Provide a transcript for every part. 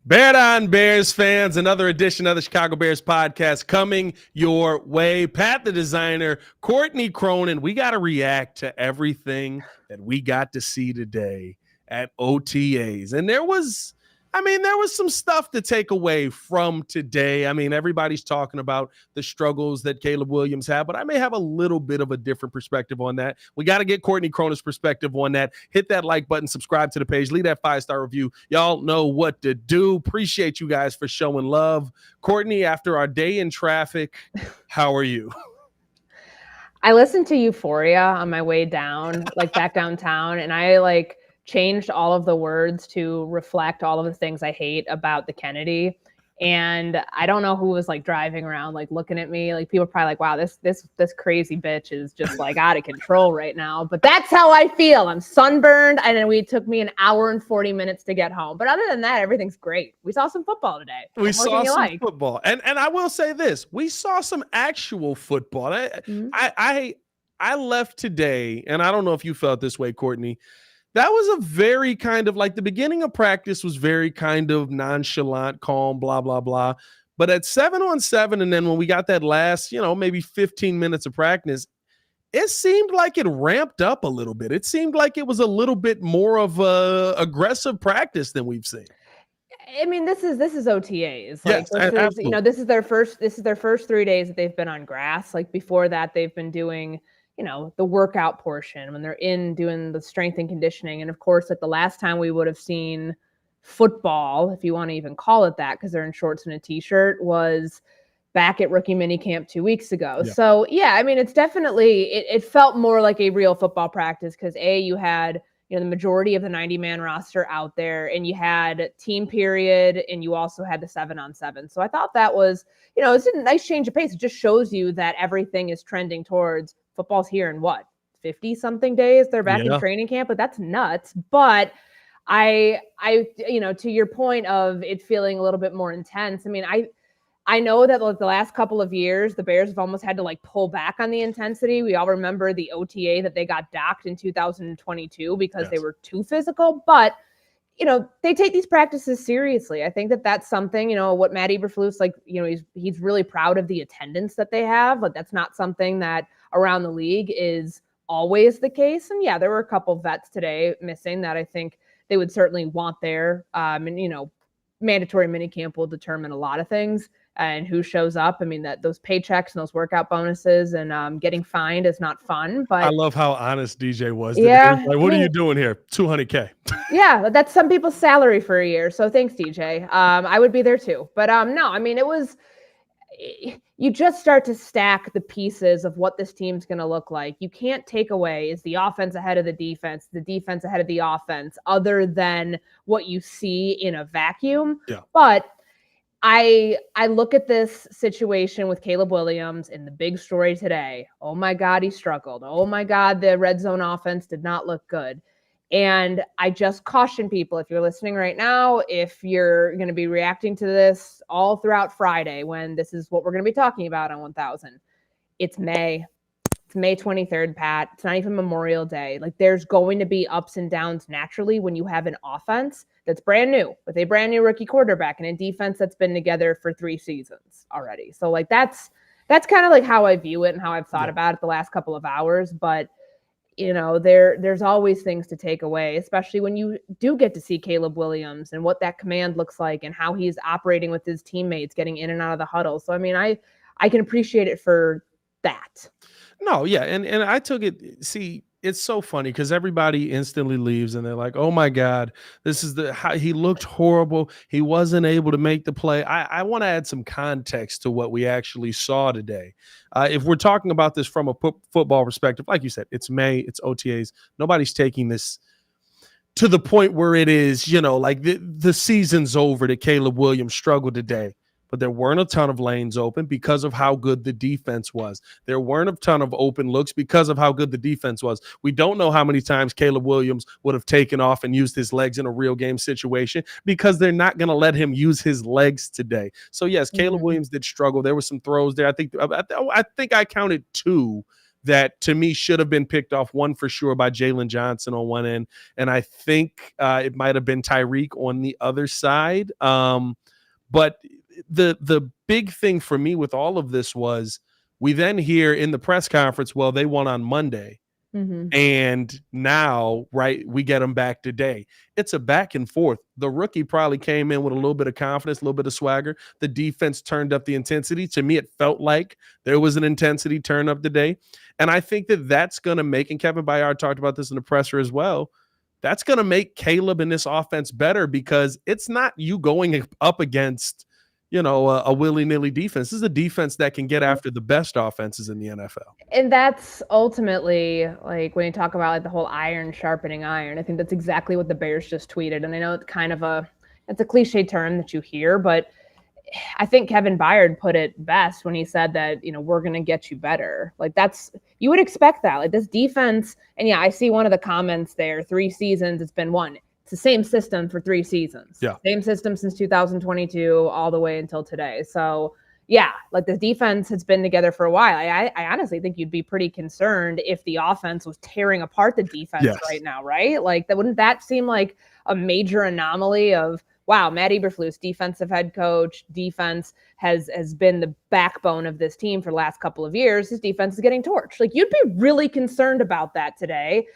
Bear on Bears fans, another edition of the Chicago Bears podcast coming your way. Pat the designer, Courtney, Cronin, we got to react to everything that we got to see today at OTAs. And there was some stuff to take away from today. I mean, everybody's talking about the struggles that Caleb Williams had, but I may have a little bit of a different perspective on that. We got to get Courtney Cronin's perspective on that. Hit that like button, subscribe to the page, leave that 5-star review. Y'all know what to do. Appreciate you guys for showing love. Courtney, after our day in traffic, how are you? I listened to Euphoria on my way down, back downtown, and I changed all of the words to reflect all of the things I hate about the Kennedy. And I don't know who was driving around, looking at me. People are probably wow, this crazy bitch is just out of control right now. But that's how I feel. I'm sunburned, and it took me an hour and 40 minutes to get home. But other than that, everything's great. We saw some football today. We saw some football, and I will say this: we saw some actual football. I left today, and I don't know if you felt this way, Courtney. That was a very kind of the beginning of practice was very kind of nonchalant, calm, blah, blah, blah. But at 7-on-7, and then when we got that last, maybe 15 minutes of practice, it seemed like it ramped up a little bit. It seemed like it was a little bit more of a aggressive practice than we've seen. I mean, this is OTAs. Yes, this is their first 3 days that they've been on grass. Before that, they've been doing the workout portion when they're in doing the strength and conditioning. And of course, at the last time we would have seen football, if you want to even call it that, because they're in shorts and a t-shirt, was back at rookie minicamp 2 weeks ago. Yeah. So yeah, I mean, it's definitely, it felt more like a real football practice because you had, the majority of the 90-man roster out there, and you had team period, and you also had the 7-on-7. So I thought that was, it's a nice change of pace. It just shows you that everything is trending towards football's here in 50 something days. They're back in training camp, but that's nuts. But I, to your point of it feeling a little bit more intense. I mean, I know that the last couple of years, the Bears have almost had to pull back on the intensity. We all remember the OTA that they got docked in 2022 because they were too physical, but they take these practices seriously. I think that that's something, what Matt Eberflus, he's really proud of the attendance that they have, but that's not something that around the league is always the case. And yeah, there were a couple vets today missing that I think they would certainly want there. And, mandatory minicamp will determine a lot of things and who shows up. I mean, that those paychecks and those workout bonuses and getting fined is not fun. But I love how honest DJ was. Yeah. What are you doing here? $200K. Yeah, that's some people's salary for a year. So thanks, DJ. I would be there too. But no, I mean, you just start to stack the pieces of what this team's going to look like. You can't take away is the offense ahead of the defense ahead of the offense, other than what you see in a vacuum. Yeah. But I look at this situation with Caleb Williams in the big story today. Oh my God, he struggled. Oh my God, the red zone offense did not look good. And I just caution people, if you're listening right now, if you're going to be reacting to this all throughout Friday, when this is what we're going to be talking about on 1000, it's May. It's May 23rd, Pat. It's not even Memorial Day. There's going to be ups and downs naturally when you have an offense that's brand new with a brand new rookie quarterback and a defense that's been together for 3 seasons already. So that's kind of how I view it and how I've thought about it the last couple of hours. But there's always things to take away, especially when you do get to see Caleb Williams and what that command looks like and how he's operating with his teammates, getting in and out of the huddle. So, I mean, I can appreciate it for that. No, yeah. And I took it. See, it's so funny because everybody instantly leaves and they're like, oh my God, this is how he looked horrible. He wasn't able to make the play. I want to add some context to what we actually saw today. If we're talking about this from a football perspective, like you said, it's May, it's OTAs. Nobody's taking this to the point where it is, the season's over that Caleb Williams struggled today. But there weren't a ton of lanes open because of how good the defense was. There weren't a ton of open looks because of how good the defense was. We don't know how many times Caleb Williams would have taken off and used his legs in a real game situation because they're not going to let him use his legs today. So yes, Caleb Williams did struggle. There were some throws there. I think I counted 2 that to me should have been picked off, one for sure by Jalen Johnson on one end, and I think it might have been Tyreek on the other side. But the big thing for me with all of this was we then hear in the press conference, well, they won on Monday. Mm-hmm. And now, right, we get them back today. It's a back and forth. The rookie probably came in with a little bit of confidence, a little bit of swagger. The defense turned up the intensity. To me, it felt like there was an intensity turn up today. And I think that that's going to make, and Kevin Byard talked about this in the presser as well, that's going to make Caleb and this offense better, because it's not you going up against, a willy-nilly defense. This is a defense that can get after the best offenses in the NFL. And that's ultimately, like, when you talk about like the whole iron sharpening iron, I think that's exactly what the Bears just tweeted. And I know it's kind of it's a cliche term that you hear, but I think Kevin Byard put it best when he said that, we're going to get you better. Like, you would expect that. Like, this defense, and yeah, I see one of the comments there, 3 seasons, it's been one. It's the same system for 3 seasons. Yeah. Same system since 2022 all the way until today. So, yeah, like, the defense has been together for a while. I honestly think you'd be pretty concerned if the offense was tearing apart the defense right now, right? Like, wouldn't that seem like a major anomaly of, wow, Matt Eberflus, defensive head coach, defense has been the backbone of this team for the last couple of years. His defense is getting torched. Like, you'd be really concerned about that today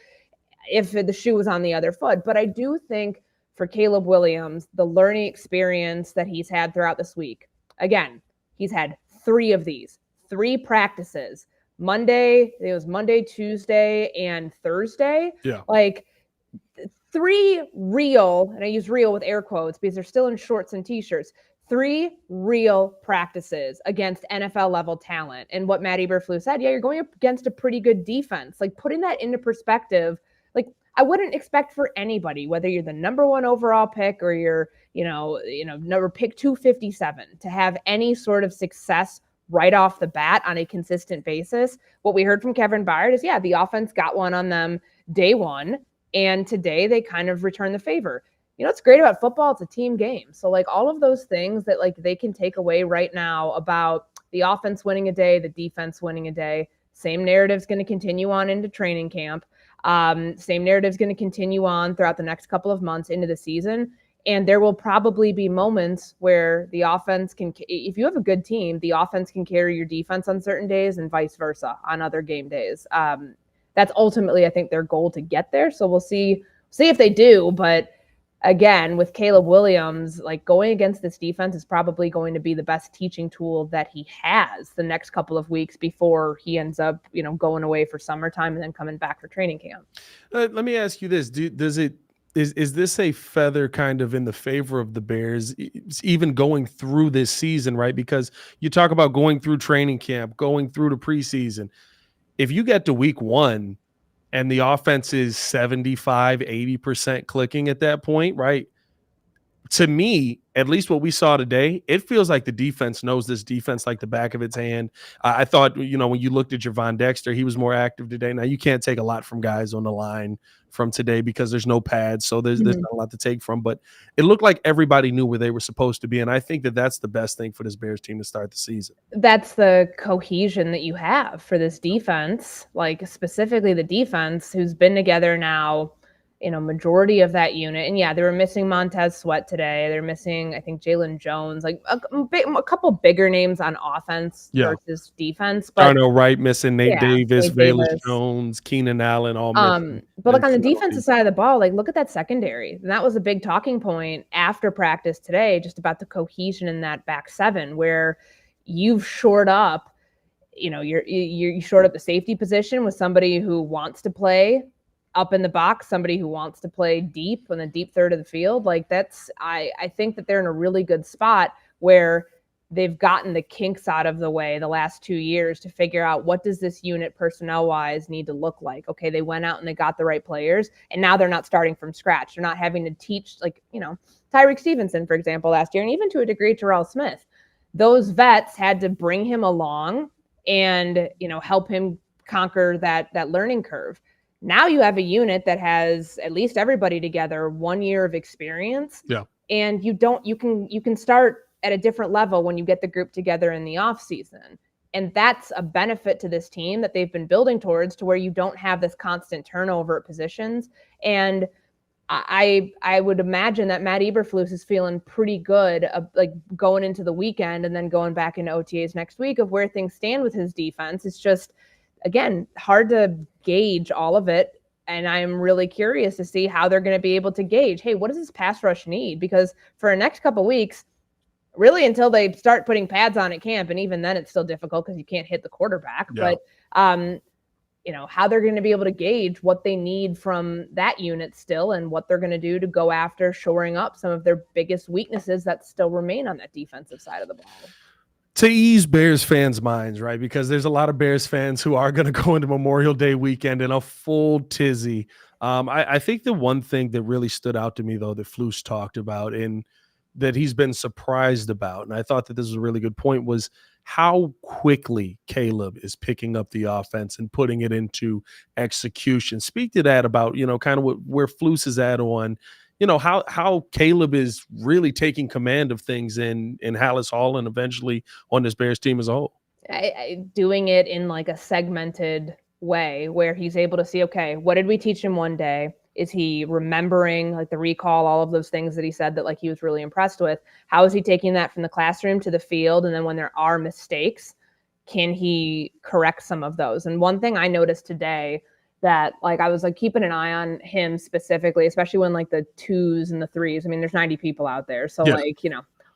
if the shoe was on the other foot. But I do think for Caleb Williams, the learning experience that he's had throughout this week, again, he's had 3 of these, 3 practices. Monday, Tuesday, and Thursday. Yeah. Like, 3 real, and I use real with air quotes because they're still in shorts and t-shirts, 3 real practices against NFL level talent. And what Matt Eberflus said, yeah, you're going up against a pretty good defense. Like, putting that into perspective, like, I wouldn't expect for anybody, whether you're the number 1 overall pick or you're, number pick 257, to have any sort of success right off the bat on a consistent basis. What we heard from Kevin Byard is, yeah, the offense got one on them day 1. And today they kind of return the favor. What's great about football? It's a team game. So, like, all of those things that, like, they can take away right now about the offense winning a day, the defense winning a day, same narrative's going to continue on into training camp. Same narrative's going to continue on throughout the next couple of months into the season. And there will probably be moments where the offense if you have a good team, the offense can carry your defense on certain days and vice versa on other game days. That's ultimately, I think, their goal to get there. So we'll see if they do. But again, with Caleb Williams, like, going against this defense is probably going to be the best teaching tool that he has the next couple of weeks before he ends up, going away for summertime and then coming back for training camp. Let me ask you this. Is this a feather kind of in the favor of the Bears, even going through this season, right? Because you talk about going through training camp, going through the preseason. If you get to week 1 and the offense is 75, 80% clicking at that point, right? To me, at least what we saw today, it feels like the defense knows this defense like the back of its hand. I thought, when you looked at Javon Dexter, he was more active today. Now, you can't take a lot from guys on the line from today because there's no pads, so there's not a lot to take from. But it looked like everybody knew where they were supposed to be, and I think that that's the best thing for this Bears team to start the season. That's the cohesion that you have for this defense, like, specifically the defense, who's been together now, majority of that unit. And yeah, they were missing Montez Sweat today. They're missing, I think, Jalen Jones, like a couple bigger names on offense versus defense. But Darnell Wright missing, Nate Davis, Velus Jones, Keenan Allen, all missing. But like, on the defensive side of the ball, like, look at that secondary. And that was a big talking point after practice today, just about the cohesion in that back 7, where you've shored up, you shored up the safety position with somebody who wants to play up in the box, somebody who wants to play deep in the deep third of the field. Like, I think that they're in a really good spot where they've gotten the kinks out of the way the last 2 years to figure out, what does this unit personnel wise need to look like? Okay, they went out and they got the right players, and now they're not starting from scratch. They're not having to teach, like, Tyreek Stevenson, for example, last year, and even to a degree, Terrell Smith. Those vets had to bring him along and, help him conquer that learning curve. Now you have a unit that has at least everybody together 1 year of experience. Yeah. And you can start at a different level when you get the group together in the off season. And that's a benefit to this team that they've been building towards, to where you don't have this constant turnover at positions. And I would imagine that Matt Eberflus is feeling pretty good, like going into the weekend and then going back into OTAs next week, of where things stand with his defense. It's just, again, hard to gauge all of it. And I'm really curious to see how they're going to be able to gauge, hey, what does this pass rush need? Because for the next couple of weeks, really until they start putting pads on at camp, and even then it's still difficult because you can't hit the quarterback. Yeah. But how they're going to be able to gauge what they need from that unit still, and what they're going to do to go after shoring up some of their biggest weaknesses that still remain on that defensive side of the ball. To ease Bears fans' minds, right? Because there's a lot of Bears fans who are going to go into Memorial Day weekend in a full tizzy. I think the one thing that really stood out to me, though, that Flus talked about and that he's been surprised about, and I thought that this was a really good point, was how quickly Caleb is picking up the offense and putting it into execution. Speak to that about, kind of where Flus is at on, how Caleb is really taking command of things in Hallis Hall and eventually on this Bears team as a whole. Doing it in like a segmented way where he's able to see, okay, what did we teach him one day? Is he remembering like the recall, all of those things that he said that like he was really impressed with? How is he taking that from the classroom to the field? And then when there are mistakes, can he correct some of those? And one thing I noticed today that like I was like keeping an eye on him specifically, especially when like the 2s and the 3s. I mean, there's 90 people out there. So like,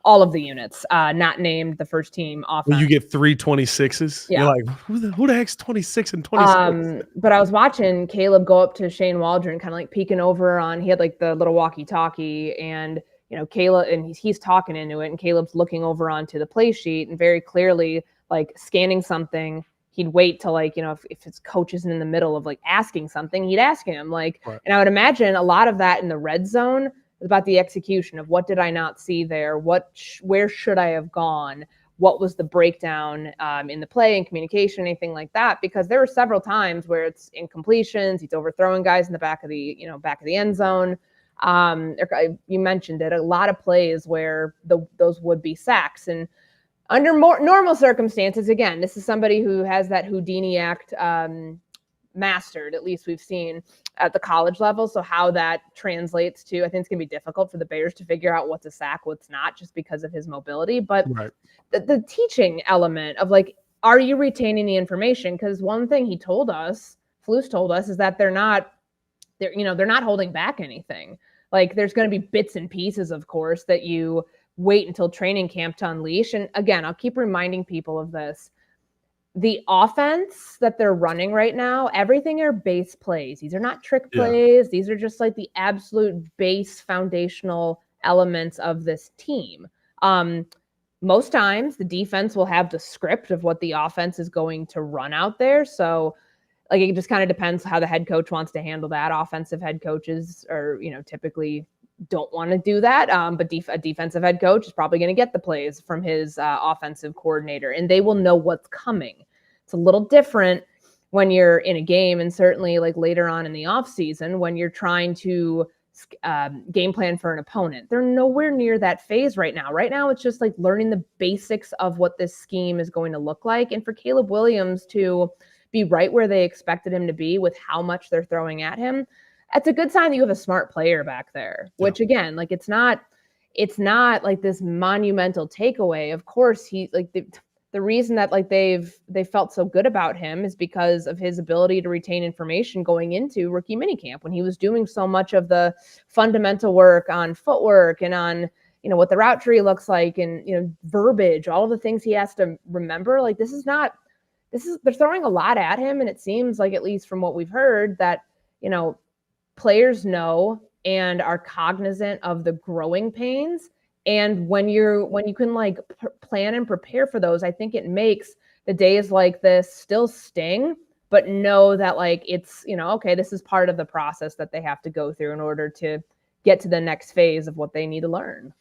all of the units, not named the first team offense. Well, you get 3 26s. Yeah. You're like, who the heck's 26 and 26? But I was watching Caleb go up to Shane Waldron, kind of like peeking over on, he had like the little walkie-talkie, and Caleb, and he's talking into it, and Caleb's looking over onto the play sheet and very clearly like scanning something. He'd wait till like, if his coach isn't in the middle of like asking something, he'd ask him like, right. And I would imagine a lot of that in the red zone is about the execution of what did I not see there? Where should I have gone? What was the breakdown in the play and communication, anything like that? Because there were several times where it's incompletions, he's overthrowing guys in the back of the end zone. You mentioned it, a lot of plays where those would be sacks. And under more normal circumstances, again, this is somebody who has that Houdini act mastered, at least we've seen at the college level. So how that translates to, I think it's going to be difficult for the Bears to figure out what's a sack, what's not, just because of his mobility. But right. the teaching element of like, are you retaining the information? Because one thing Flus told us, is that they're not holding back anything. Like there's going to be bits and pieces, of course, that you wait until training camp to unleash. And again, I'll keep reminding people of this. The offense that they're running right now, everything are base plays. These are not trick plays. These are just like the absolute base foundational elements of this team. Most times the defense will have the script of what the offense is going to run out there. So like, it just kind of depends how the head coach wants to handle that. Offensive head coaches are, typically don't want to do that. But a defensive head coach is probably going to get the plays from his offensive coordinator, and they will know what's coming. It's a little different when you're in a game, and certainly like later on in the offseason when you're trying to game plan for an opponent. They're nowhere near that phase right now. Right now, it's just like learning the basics of what this scheme is going to look like. And for Caleb Williams to be right where they expected him to be with how much they're throwing at him, that's a good sign that you have a smart player back there, which again, like it's not like this monumental takeaway. Of course, he like the reason that like they felt so good about him is because of his ability to retain information going into rookie minicamp, when he was doing so much of the fundamental work on footwork and on, what the route tree looks like and, verbiage, all of the things he has to remember. Like they're throwing a lot at him. And it seems like, at least from what we've heard, that, players know and are cognizant of the growing pains. And when you can like plan and prepare for those, I think it makes the days like this still sting, but know that like it's, okay, this is part of the process that they have to go through in order to get to the next phase of what they need to learn.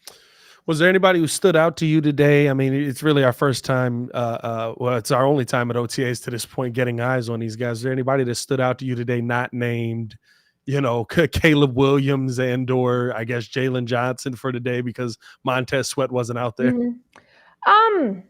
Was there anybody who stood out to you today? I mean, it's really our first time. Well, it's our only time at OTAs to this point getting eyes on these guys. Is there anybody that stood out to you today, not named, Caleb Williams or I guess Jalen Johnson for today because Montez Sweat wasn't out there? Mm-hmm.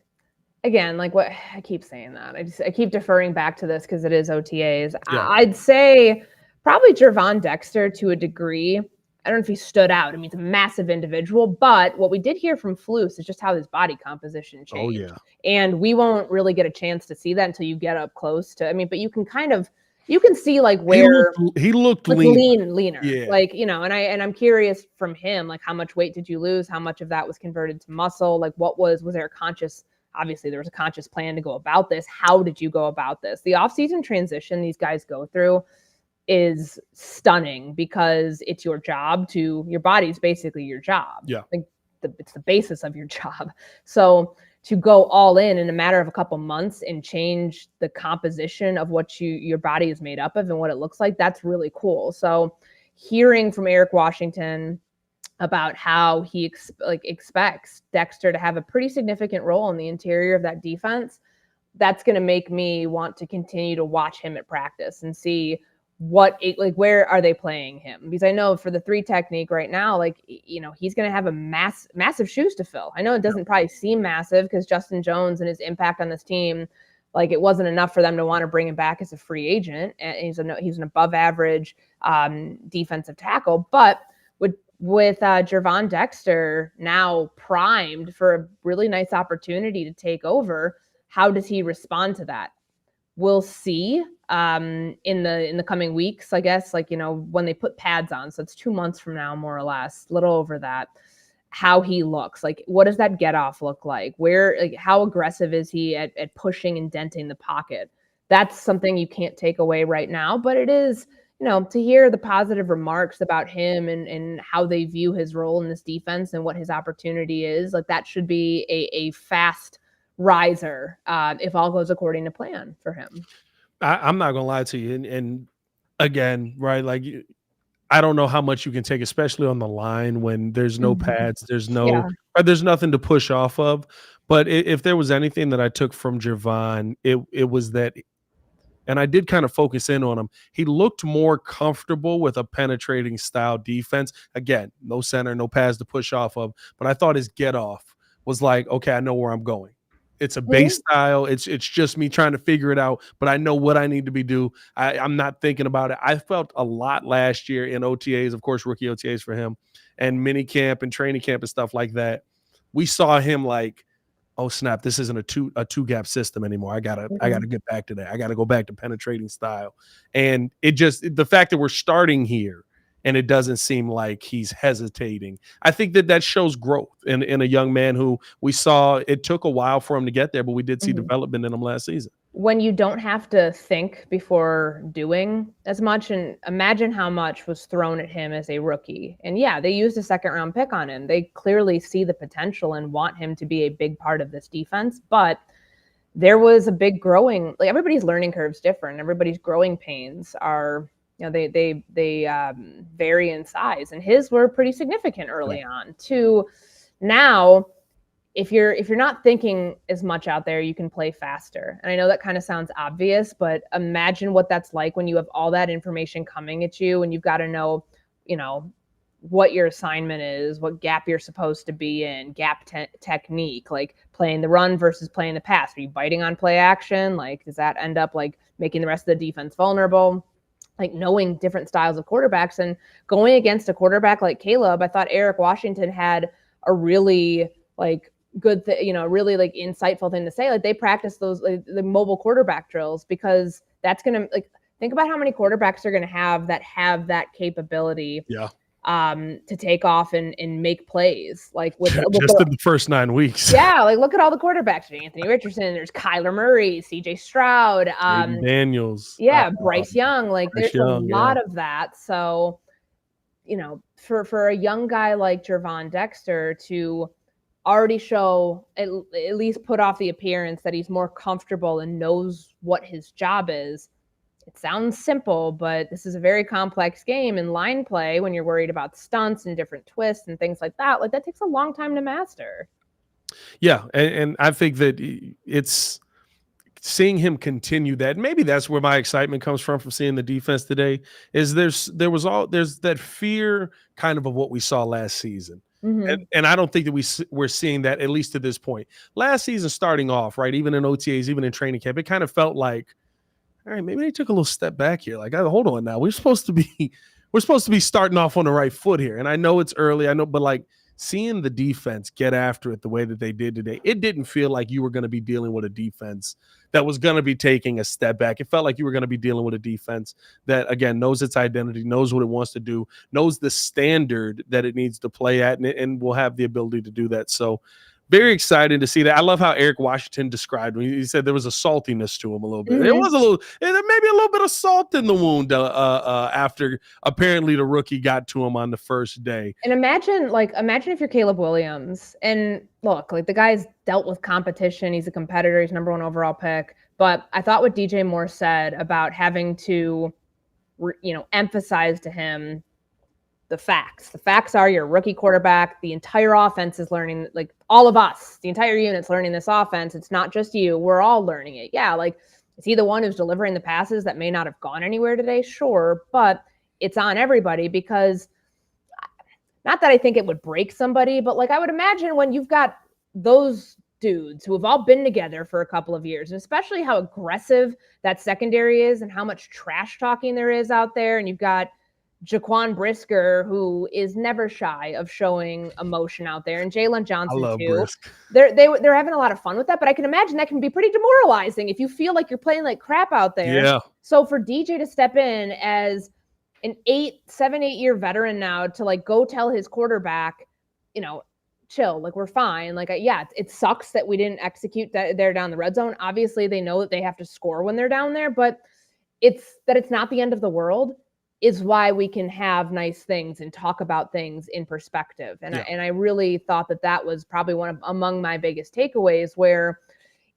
again, like what I keep saying that. I keep deferring back to this because it is OTAs. Yeah. I'd say probably Jervon Dexter to a degree. I don't know if he stood out. I mean, he's a massive individual, but what we did hear from Flus is just how his body composition changed. Oh, yeah. And we won't really get a chance to see that until you get up close to, I mean, but you can kind of, you can see like where he looked like leaner. Yeah. Like, you know, and I'm curious from him, like how much weight did you lose? How much of that was converted to muscle? Like what was there a conscious, obviously there was a conscious plan to go about this. How did you go about this? The off-season transition these guys go through is stunning because it's your job your body's basically your job. Yeah. Like it's the basis of your job. So to go all in a matter of a couple months and change the composition of what your body is made up of and what it looks like, that's really cool. So hearing from Eric Washington about how he expects Dexter to have a pretty significant role in the interior of that defense, that's going to make me want to continue to watch him at practice and see where are they playing him? Because I know for the 3 technique right now, like, you know, he's going to have a massive shoes to fill. I know it doesn't probably seem massive because Justin Jones and his impact on this team, like it wasn't enough for them to want to bring him back as a free agent. And he's an above average defensive tackle, but with Jervon Dexter now primed for a really nice opportunity to take over, how does he respond to that? We'll see in the coming weeks, I guess, like, you know, when they put pads on. So it's 2 months from now, more or less, a little over that, how he looks. Like, what does that get off look like? How aggressive is he at pushing and denting the pocket? That's something you can't take away right now, but it is, you know, to hear the positive remarks about him and how they view his role in this defense and what his opportunity is, like that should be a fast riser if all goes according to plan for him. I'm not gonna lie to you, and again, right? Like, I don't know how much you can take, especially on the line when there's no pads, there's nothing to push off of. But if there was anything that I took from Jervon, it was that, and I did kind of focus in on him. He looked more comfortable with a penetrating style defense. Again, no center, no pads to push off of. But I thought his get off was like, okay, I know where I'm going. It's a base style. It's just me trying to figure it out, but I know what I need to do. I'm not thinking about it. I felt a lot last year in OTAs, of course, rookie OTAs for him, and mini camp and training camp and stuff like that. We saw him like, oh snap, this isn't a two gap system anymore. I gotta get back to that. I gotta go back to penetrating style. And the fact that we're starting here and it doesn't seem like he's hesitating, I think that shows growth in a young man who we saw. It took a while for him to get there, but we did see development in him last season. When you don't have to think before doing as much, and imagine how much was thrown at him as a rookie. And yeah, they used a 2nd round pick on him. They clearly see the potential and want him to be a big part of this defense, but there was a big growing, like everybody's learning curve's different. Everybody's growing pains are, you know, they vary in size, and his were pretty significant early on to now. If you're not thinking as much out there, you can play faster. And I know that kind of sounds obvious, but imagine what that's like when you have all that information coming at you and you've got to know, you know, what your assignment is, what gap you're supposed to be in, gap technique, like playing the run versus playing the pass. Are you biting on play action? Like, does that end up like making the rest of the defense vulnerable? Like knowing different styles of quarterbacks and going against a quarterback like Caleb, I thought Eric Washington had a really like good really like insightful thing to say. Like they practice those the mobile quarterback drills because that's gonna, like, think about how many quarterbacks are gonna have that capability to take off and make plays like with just in the first 9 weeks. Yeah, like look at all the quarterbacks. There's Anthony Richardson, there's Kyler Murray, CJ Stroud, Daniels, Bryce Young. Like there's a lot of that. So, you know, for a young guy like Jervon Dexter to already show, at least put off the appearance that he's more comfortable and knows what his job is. It sounds simple, but this is a very complex game. In line play, when you're worried about stunts and different twists and things like that takes a long time to master. Yeah, and I think that it's seeing him continue that. Maybe that's where my excitement comes from seeing the defense today. Is there's that fear kind of what we saw last season. And I don't think that we're seeing that, at least to this point. Last season, starting off, right, even in OTAs, even in training camp, it kind of felt like, all right, maybe they took a little step back here. Like, hold on now, we're supposed to be starting off on the right foot here. And I know it's early, I know, but like seeing the defense get after it the way that they did today, it didn't feel like you were going to be dealing with a defense that was going to be taking a step back. It felt like you were going to be dealing with a defense that, again, knows its identity, knows what it wants to do, knows the standard that it needs to play at, and will have the ability to do that. So very excited to see that. I love how Eric Washington described him. He said there was a saltiness to him a little bit. It was maybe a little bit of salt in the wound after apparently the rookie got to him on the first day. And imagine if you're Caleb Williams, and look, like the guy's dealt with competition. He's a competitor. He's #1 overall pick. But I thought what DJ Moore said about having to, emphasize to him the facts. The facts are you're a rookie quarterback. The entire offense is learning, like all of us, the entire unit's learning this offense. It's not just you. We're all learning it. Yeah, like is he the one who's delivering the passes that may not have gone anywhere today? Sure, but it's on everybody because not that I think it would break somebody, but like I would imagine when you've got those dudes who have all been together for a couple of years, and especially how aggressive that secondary is and how much trash talking there is out there, and you've got Jaquan Brisker, who is never shy of showing emotion out there, and Jalen Johnson too. Brisk. They're having a lot of fun with that, but I can imagine that can be pretty demoralizing if you feel like you're playing like crap out there. Yeah. So for DJ to step in as an 7-8 year veteran now to like go tell his quarterback, chill, like we're fine. Like, it sucks that we didn't execute that there down the red zone. Obviously, they know that they have to score when they're down there, but it's not the end of the world. Is why we can have nice things and talk about things in perspective. And I really thought that was probably among my biggest takeaways, where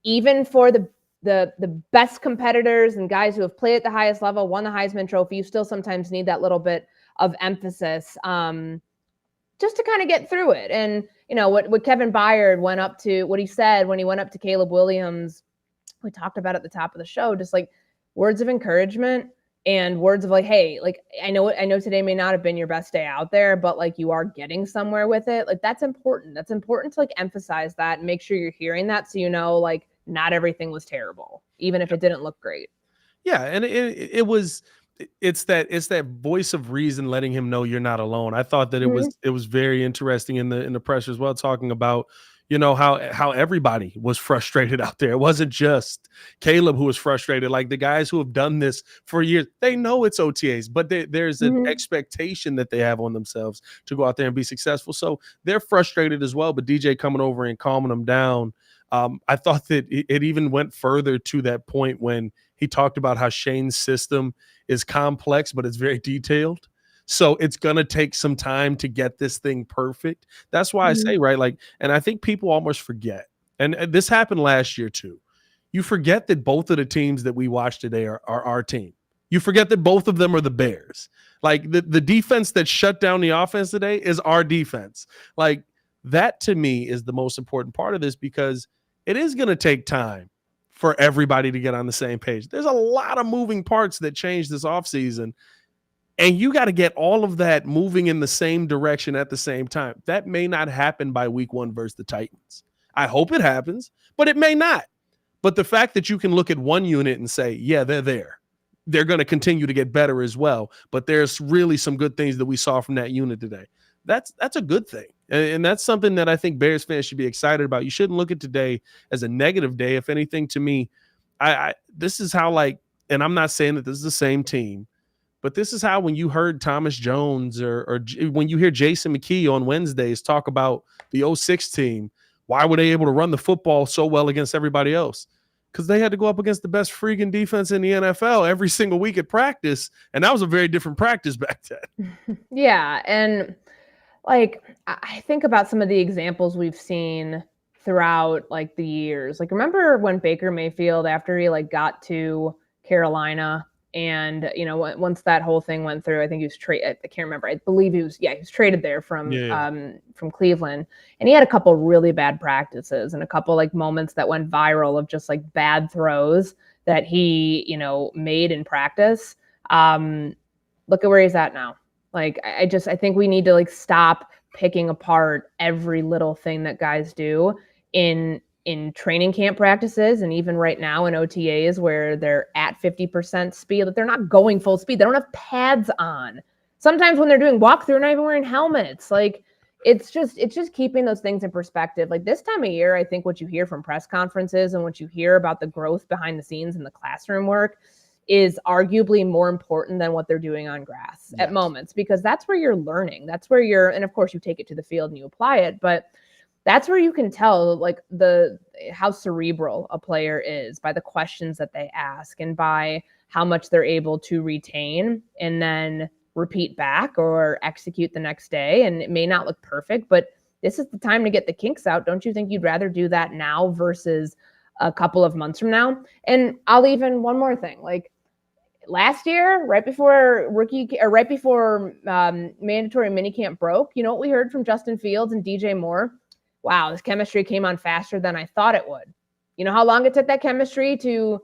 even for the best competitors and guys who have played at the highest level, won the Heisman Trophy, you still sometimes need that little bit of emphasis just to kind of get through it. And, what Kevin Byard what he said when he went up to Caleb Williams, we talked about at the top of the show, just like words of encouragement. And words of like, hey, like I know today may not have been your best day out there, but like you are getting somewhere with it. Like that's important. That's important to like emphasize that and make sure you're hearing that so like not everything was terrible, even if it didn't look great. Yeah, and it's that voice of reason letting him know you're not alone. I thought that it was very interesting in the press as well, talking about how everybody was frustrated out there. It wasn't just Caleb who was frustrated. Like the guys who have done this for years, they know it's OTAs, but there's an expectation that they have on themselves to go out there and be successful. So they're frustrated as well. But DJ coming over and calming them down. I thought that it even went further to that point when he talked about how Shane's system is complex, but it's very detailed. So it's going to take some time to get this thing perfect. That's why I say, right, like, and I think people almost forget, and this happened last year too. You forget that both of the teams that we watched today are our team. You forget that both of them are the Bears. Like the defense that shut down the offense today is our defense. Like that to me is the most important part of this, because it is going to take time for everybody to get on the same page. There's a lot of moving parts that change this offseason. And you got to get all of that moving in the same direction at the same time. That may not happen by week 1 versus the Titans. I hope it happens, but it may not. But the fact that you can look at one unit and say, yeah, they're there. They're going to continue to get better as well. But there's really some good things that we saw from that unit today. That's a good thing. And that's something that I think Bears fans should be excited about. You shouldn't look at today as a negative day. If anything, to me, this is how, like, and I'm not saying that this is the same team, but this is how when you heard Thomas Jones or when you hear Jason McKee on Wednesdays talk about the 06 team, why were they able to run the football so well against everybody else? Because they had to go up against the best freaking defense in the NFL every single week at practice. And that was a very different practice back then. Yeah. And like, I think about some of the examples we've seen throughout like the years. Like, remember when Baker Mayfield, after he like got to Carolina, and once that whole thing went through, I think he was traded. I can't remember. I believe he was traded there from Cleveland, and he had a couple really bad practices and a couple like moments that went viral of just like bad throws that he made in practice. Look at where he's at now. Like I think we need to like stop picking apart every little thing that guys do in training camp practices, and even right now in OTAs where they're at 50% speed, but they're not going full speed. They don't have pads on. Sometimes when they're doing walkthrough, they're not even wearing helmets. Like it's just keeping those things in perspective. Like this time of year, I think what you hear from press conferences and what you hear about the growth behind the scenes in the classroom work is arguably more important than what they're doing on grass at moments, because that's where you're learning. That's where you're, and of course you take it to the field and you apply it, but that's where you can tell like how cerebral a player is by the questions that they ask and by how much they're able to retain and then repeat back or execute the next day. And it may not look perfect, but this is the time to get the kinks out. Don't you think you'd rather do that now versus a couple of months from now? And I'll even one more thing, like last year, right before mandatory minicamp broke, you know what we heard from Justin Fields and DJ Moore? Wow, this chemistry came on faster than I thought it would. You know how long it took that chemistry to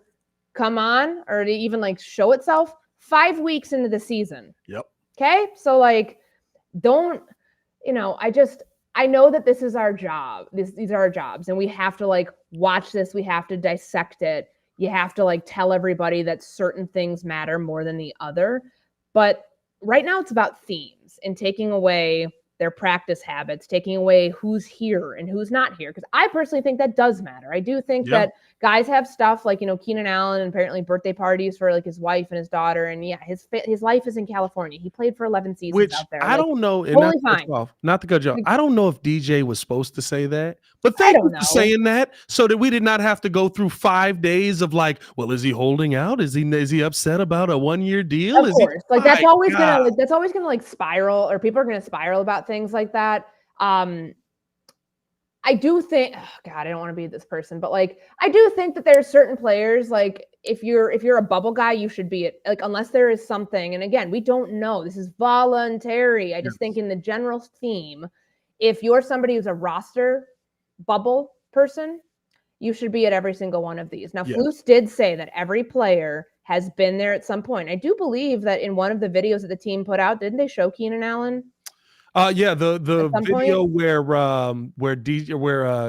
come on or to even like show itself? 5 weeks into the season. Yep. Okay. So like, don't, I know that this is our job. These are our jobs and we have to like watch this. We have to dissect it. You have to like tell everybody that certain things matter more than the other. But right now it's about themes and taking away their practice habits, taking away who's here and who's not here. Because I personally think that does matter. I do think that guys have stuff like, Keenan Allen, and apparently birthday parties for like his wife and his daughter. And yeah, his life is in California. He played for 11 seasons out there. I don't know. And totally fine. Not to cut you off. I don't know if DJ was supposed to say that, but thank you for saying that so that we did not have to go through 5 days of like, well, is he holding out? Is he upset about a 1-year deal? Of course. Like that's always gonna like spiral, or people are gonna spiral about things like that. I do think, oh God, I don't want to be this person, but like, I do think that there's certain players, like if you're a bubble guy, you should be like, unless there is something. And again, we don't know, this is voluntary. I just think in the general theme, if you're somebody who's a roster bubble person, you should be at every single one of these. Now, Flus did say that every player has been there at some point. I do believe that in one of the videos that the team put out, didn't they show Keenan Allen? The video where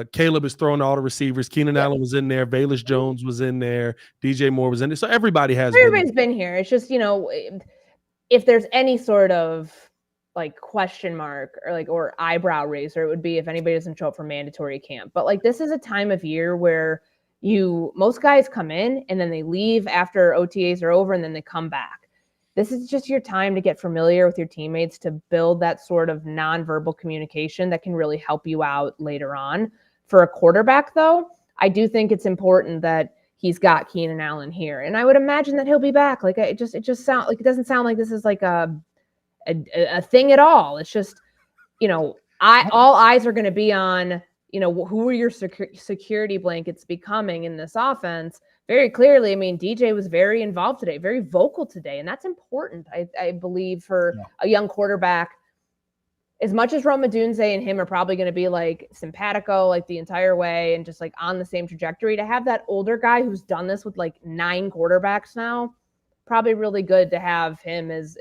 Caleb is throwing all the receivers. Keenan Allen was in there. Bayless Jones was in there. DJ Moore was in there. So everybody's been here. It's just, if there's any sort of like question mark or eyebrow raiser, it would be if anybody doesn't show up for mandatory camp. But like, this is a time of year where most guys come in and then they leave after OTAs are over and then they come back. This is just your time to get familiar with your teammates, to build that sort of nonverbal communication that can really help you out later on. For a quarterback, though, I do think it's important that he's got Keenan Allen here, and I would imagine that he'll be back. Like it just sounds like, it doesn't sound like this is like a thing at all. It's just, all eyes are going to be on, who are your security blankets becoming in this offense. Very clearly, I mean, DJ was very involved today, very vocal today, and that's important, I believe, for a young quarterback. As much as Rome Odunze and him are probably going to be like simpatico like the entire way and just like on the same trajectory, to have that older guy who's done this with like 9 quarterbacks now, probably really good to have him as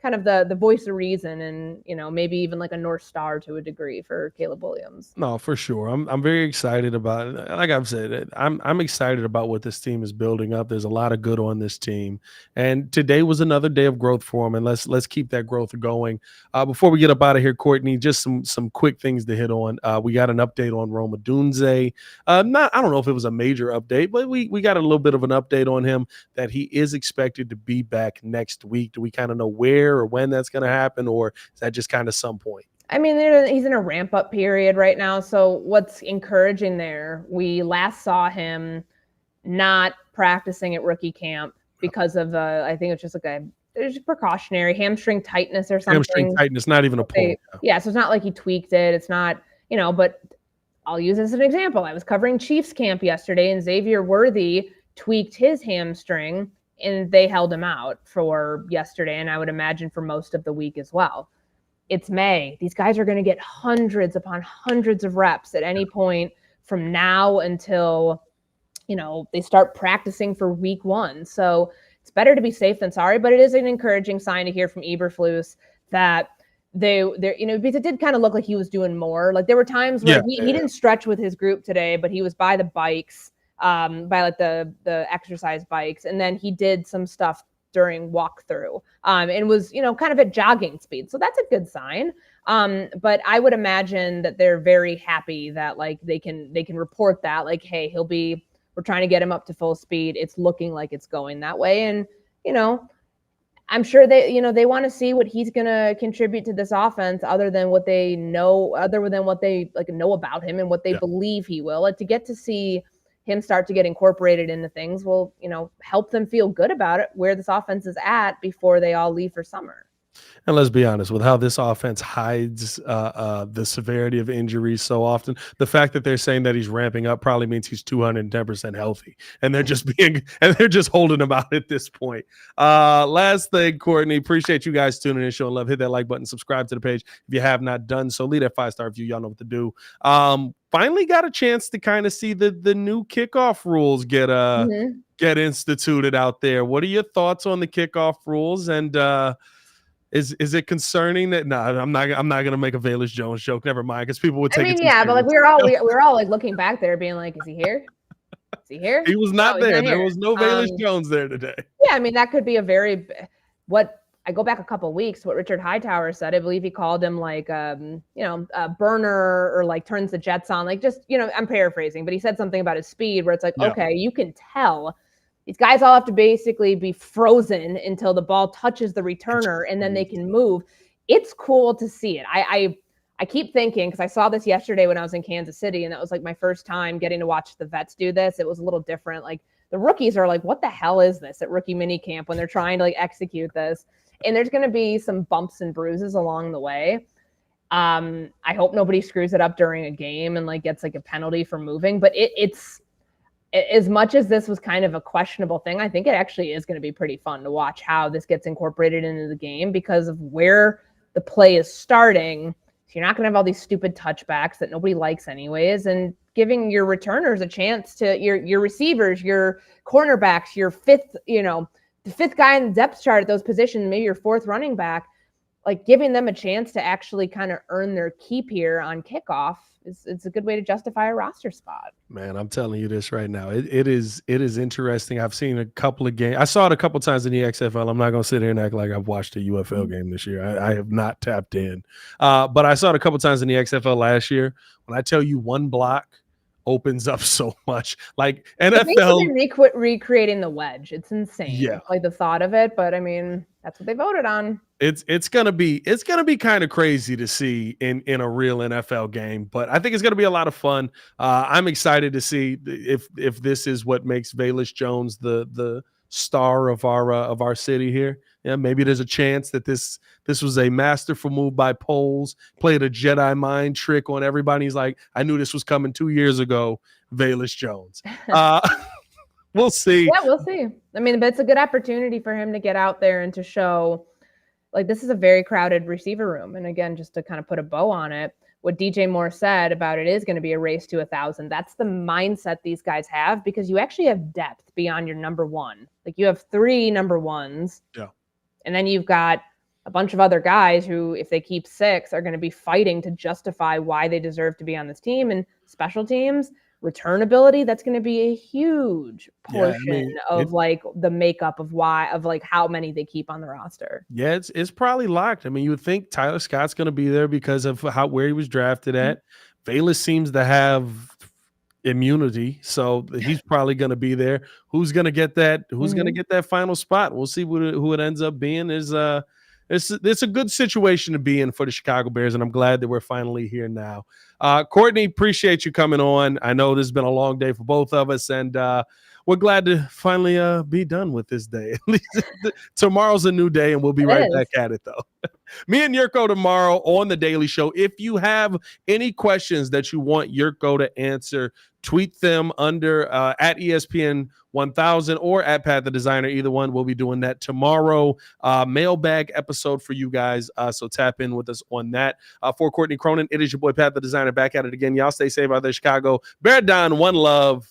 kind of the voice of reason and, maybe even like a North Star to a degree for Caleb Williams. No, for sure. I'm very excited about it. Like I've said, I'm excited about what this team is building up. There's a lot of good on this team. And today was another day of growth for them. And let's keep that growth going. Before we get up out of here, Courtney, just some quick things to hit on. We got an update on Rome Odunze. I don't know if it was a major update, but we got a little bit of an update on him that he is expected to be back next week. Do we kind of know where or when that's going to happen, or is that just kind of some point? I mean, he's in a ramp-up period right now, so what's encouraging there, we last saw him not practicing at rookie camp because of, I think it's just like there's precautionary hamstring tightness or something. Hamstring tightness, not even a pull. Yeah, so it's not like he tweaked it. It's not, but I'll use this as an example. I was covering Chiefs camp yesterday, and Xavier Worthy tweaked his hamstring, and they held him out for yesterday, and I would imagine for most of the week as well. It's May. These guys are going to get hundreds upon hundreds of reps at any point from now until, they start practicing for week 1. So it's better to be safe than sorry, but it is an encouraging sign to hear from Eberflus that because it did kind of look like he was doing more. Like there were times where he didn't stretch with his group today, but he was by the bikes, by like the exercise bikes, and then he did some stuff during walkthrough, and was kind of at jogging speed. So that's a good sign. But I would imagine that they're very happy that like they can report that like, hey, we're trying to get him up to full speed. It's looking like it's going that way, and I'm sure they want to see what he's going to contribute to this offense other than what they know about him and what they believe he will. Like, to get to see him start to get incorporated into things will, help them feel good about it, where this offense is at before they all leave for summer. And let's be honest, with how this offense hides the severity of injuries so often, the fact that they're saying that he's ramping up probably means he's 210% healthy, and they're just holding him out at this point. Last thing, Courtney, appreciate you guys tuning in, showing love. Hit that like button, subscribe to the page if you have not done so. Leave that 5-star review. Y'all know what to do. Finally got a chance to kind of see the new kickoff rules get instituted out there. What are your thoughts on the kickoff rules? And is it concerning that? No, I'm not gonna make a Velus Jones joke. Never mind, because people would take it. Yeah, but like we were all like looking back there, being like, "Is he here? Is he here?" He was not there. There was no Velus Jones there today. Yeah, I mean that could be I go back a couple of weeks. What Richard Hightower said, I believe he called him like a burner, or like turns the jets on, like just I'm paraphrasing, but he said something about his speed where it's like, okay, you can tell. These guys all have to basically be frozen until the ball touches the returner, and then they can move. It's cool to see it. I keep thinking, because I saw this yesterday when I was in Kansas City, and that was like my first time getting to watch the vets do this. It was a little different. Like the rookies are like, what the hell is this at rookie mini camp when they're trying to like execute this? And there's going to be some bumps and bruises along the way. I hope nobody screws it up during a game and like gets like a penalty for moving, but it's as much as this was kind of a questionable thing, I think it actually is going to be pretty fun to watch how this gets incorporated into the game because of where the play is starting. So you're not going to have all these stupid touchbacks that nobody likes anyways, and giving your returners a chance to your receivers, your cornerbacks, your the fifth guy in the depth chart at those positions, maybe your fourth running back, like giving them a chance to actually kind of earn their keep here on kickoff. It's a good way to justify a roster spot. Man, I'm telling you this right now. It is interesting. I've seen a couple of games. I saw it a couple of times in the XFL. I'm not going to sit here and act like I've watched a UFL game this year. I have not tapped in. But I saw it a couple of times in the XFL last year. When I tell you one block opens up so much, like NFL recreating the wedge. It's insane. Yeah, like the thought of it, but I mean that's what they voted on. It's gonna be kind of crazy to see in a real NFL game, but I think it's gonna be a lot of fun. I'm excited to see if this is what makes Velus Jones the star of our city here. Yeah, maybe there's a chance that this was a masterful move by Poles, played a Jedi mind trick on everybody. He's like, I knew this was coming 2 years ago, Velus Jones. We'll see. Yeah, we'll see. I mean, but it's a good opportunity for him to get out there and to show, like, this is a very crowded receiver room. And again, just to kind of put a bow on it, what DJ Moore said about it is going to be a race to 1,000. That's the mindset these guys have, because you actually have depth beyond your number one. Like, you have 3 number ones. Yeah. And then you've got a bunch of other guys who, if they keep 6, are going to be fighting to justify why they deserve to be on this team. And special teams, returnability, that's going to be a huge portion of like the makeup of how many they keep on the roster. Yeah, it's probably locked. I mean, you would think Tyler Scott's going to be there because of where he was drafted at. Velus seems to have immunity, so he's probably going to be there. Who's going to get that? Who's going to get that final spot? We'll see who it ends up being. It's a good situation to be in for the Chicago Bears, and I'm glad that we're finally here now. Courtney, appreciate you coming on. I know this has been a long day for both of us, and we're glad to finally be done with this day. At least tomorrow's a new day, and we'll be right back at it, though. Me and Yurko tomorrow on The Daily Show. If you have any questions that you want Yurko to answer, tweet them under at ESPN 1000 or at Pat the Designer. Either one, we'll be doing that tomorrow. Mailbag episode for you guys. So tap in with us on that. For Courtney Cronin, it is your boy Pat the Designer back at it again. Y'all stay safe out there, Chicago. Bear down, one love.